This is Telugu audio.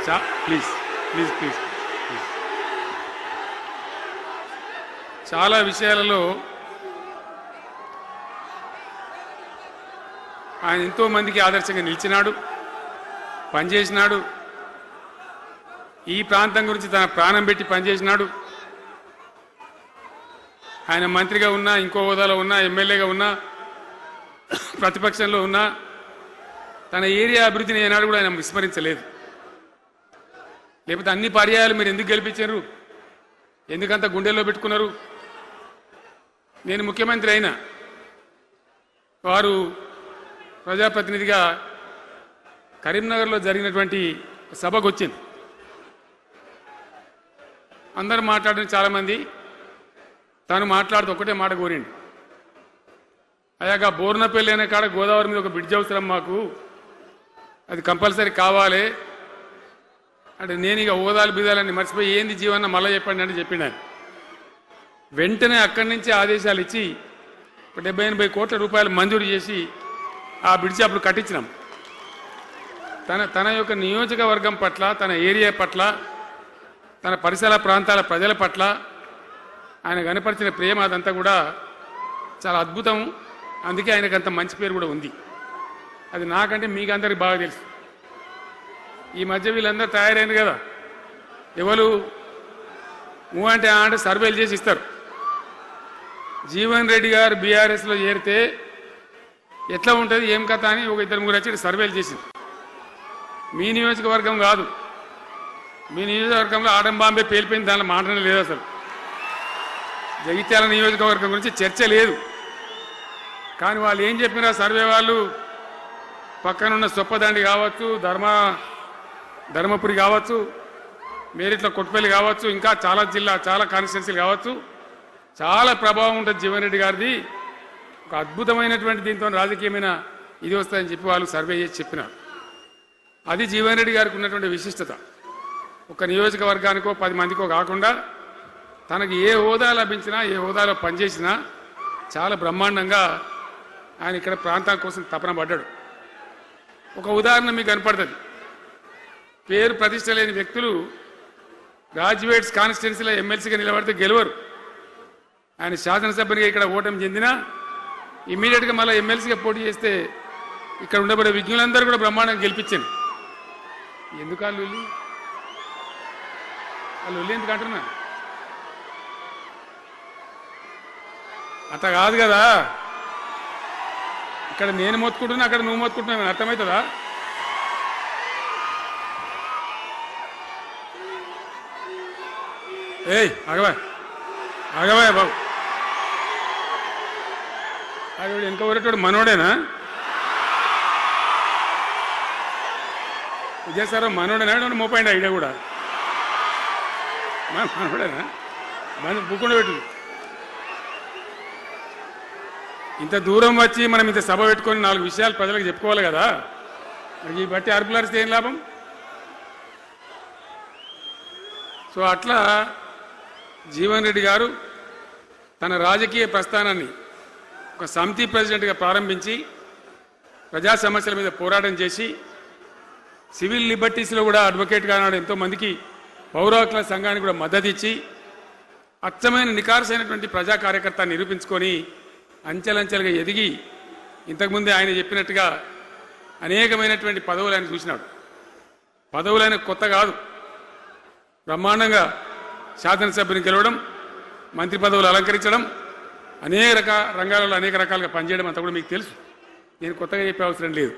Please please please please. చాలా విషయాలలో ఆయన ఎంతో మందికి ఆదర్శంగా నిలిచినాడు, పనిచేసినాడు. ఈ ప్రాంతం గురించి తన ప్రాణం పెట్టి పనిచేసినాడు. ఆయన మంత్రిగా ఉన్నా, ఇంకో హోదాలో ఉన్నా, ఎమ్మెల్యేగా ఉన్నా, ప్రతిపక్షంలో ఉన్నా తన ఏరియా అభివృద్ధిని ఏనాడు కూడా ఆయన విస్మరించలేదు. లేకపోతే అన్ని పర్యాయాలు మీరు ఎందుకు గెలిపించారు, ఎందుకంత గుండెల్లో పెట్టుకున్నారు? నేను ముఖ్యమంత్రి అయినా వారు ప్రజాప్రతినిధిగా కరీంనగర్లో జరిగినటువంటి సభకు వచ్చింది. అందరూ మాట్లాడిన చాలామంది తాను మాట్లాడుతూ ఒకటే మాట కోరిండు. అయ్యాక బోర్నపల్లి అనే కాడ గోదావరి మీద ఒక బ్రిడ్జ్ అవసరం మాకు, అది కంపల్సరీ కావాలి అంటే నేను ఇక హోదాలు బిదాలని మర్చిపోయి ఏంది జీవన్న మళ్ళీ చెప్పండి అంటే చెప్పిండు ఆయన. వెంటనే అక్కడి నుంచి ఆదేశాలు ఇచ్చి 70-80 కోట్ల రూపాయలు మంజూరు చేసి ఆ బ్రిడ్జి అప్పుడు కట్టించినాం. తన యొక్క నియోజకవర్గం పట్ల, తన ఏరియా పట్ల, తన పరిసర ప్రాంతాల ప్రజల పట్ల ఆయన కనపరిచిన ప్రేమ అదంతా కూడా చాలా అద్భుతం. అందుకే ఆయనకు అంత మంచి పేరు కూడా ఉంది. అది నాకంటే మీకు అందరికి బాగా తెలుసు. ఈ మధ్య వీళ్ళందరూ తయారైంది కదా, ఎవరు అంటే అంటే సర్వేలు చేసి ఇస్తారు. జీవన్ రెడ్డి గారు బీఆర్ఎస్లో చేరితే ఎట్లా ఉంటుంది ఏం కథ అని ఒక 2-3 వచ్చి సర్వేలు చేసింది. మీ నియోజకవర్గం కాదు, మీ నియోజకవర్గంలో ఆడం బాంబే పేలిపోయింది, దానిలో మాటనే లేదు. అసలు జగిత్యాల నియోజకవర్గం గురించి చర్చ లేదు. కానీ వాళ్ళు ఏం చెప్పినా సర్వే వాళ్ళు పక్కనున్న సొప్పదండి కావచ్చు, ధర్మపురి కావచ్చు, మేరిట్ల కొట్టుపల్లి కావచ్చు, ఇంకా చాలా చాలా కాన్స్టిట్యున్సీలు కావచ్చు, చాలా ప్రభావం ఉంటుంది జీవన్ రెడ్డి గారిది. ఒక అద్భుతమైనటువంటి దీంతో రాజకీయమైన ఇది వస్తుందని చెప్పి వాళ్ళు సర్వే చేసి చెప్పినారు. అది జీవన్ రెడ్డి గారికి ఉన్నటువంటి విశిష్టత. ఒక నియోజకవర్గానికో 10 మందికో కాకుండా తనకు ఏ హోదా లభించినా, ఏ హోదాలో పనిచేసినా చాలా బ్రహ్మాండంగా ఆయన ఇక్కడ ప్రాంతం కోసం తపన పడ్డాడు. ఒక ఉదాహరణ మీకు కనపడుతుంది. పేరు ప్రతిష్ట లేని వ్యక్తులు గ్రాడ్యుయేట్స్ కాన్స్టిట్యున్సీలో ఎమ్మెల్సీగా నిలబడితే గెలవరు. ఆయన శాసనసభ్యునిగా ఇక్కడ ఓటమి చెందినా ఇమ్మీడియట్గా మళ్ళీ ఎమ్మెల్సీగా పోటీ చేస్తే ఇక్కడ ఉండబడే విజ్ఞులందరూ కూడా బ్రహ్మాండంగా గెలిపించాను. ఎందుకు వాళ్ళు ఎందుకు అంటున్నా? అట్లా కాదు కదా. ఇక్కడ నేను మొత్తుకుంటున్నా, అక్కడ నువ్వు మొత్తుకుంటున్నావు, అర్థమవుతుందా? ఏయ్ ఆగవా బాబు, అది వెనక ఊరేటోడు మనోడేనా? విజయసారా మనోడేనా? మోపండి ఐడియా కూడా మనోడేనా? బుక్కుండా పెట్టు. ఇంత దూరం వచ్చి మనం ఇంత సభ పెట్టుకొని 4 విషయాలు ప్రజలకు చెప్పుకోవాలి కదా. మరి ఈ బట్టి అరుపులరిస్తే ఏం లాభం? సో అట్లా జీవన్ రెడ్డి గారు తన రాజకీయ ప్రస్థానాన్ని ఒక సమితి ప్రెసిడెంట్గా ప్రారంభించి ప్రజా సమస్యల మీద పోరాటం చేసి సివిల్ లిబర్టీస్లో కూడా అడ్వకేట్గా నాడు ఎంతోమందికి పౌర హక్కుల సంఘానికి కూడా మద్దతు ఇచ్చి అచ్చమైన నికార్సైనటువంటి ప్రజా కార్యకర్త నిరూపించుకొని అంచెలంచెలుగా ఎదిగి ఇంతకుముందే ఆయన చెప్పినట్టుగా అనేకమైనటువంటి పదవులు ఆయన చూసినాడు. పదవులైన కొత్త కాదు, బ్రహ్మాండంగా శాసనసభ్యుని గెలవడం, మంత్రి పదవులు అలంకరించడం, అనేక రంగాలలో అనేక రకాలుగా పనిచేయడం అంతా కూడా మీకు తెలుసు. నేను కొత్తగా చెప్పే అవసరం లేదు.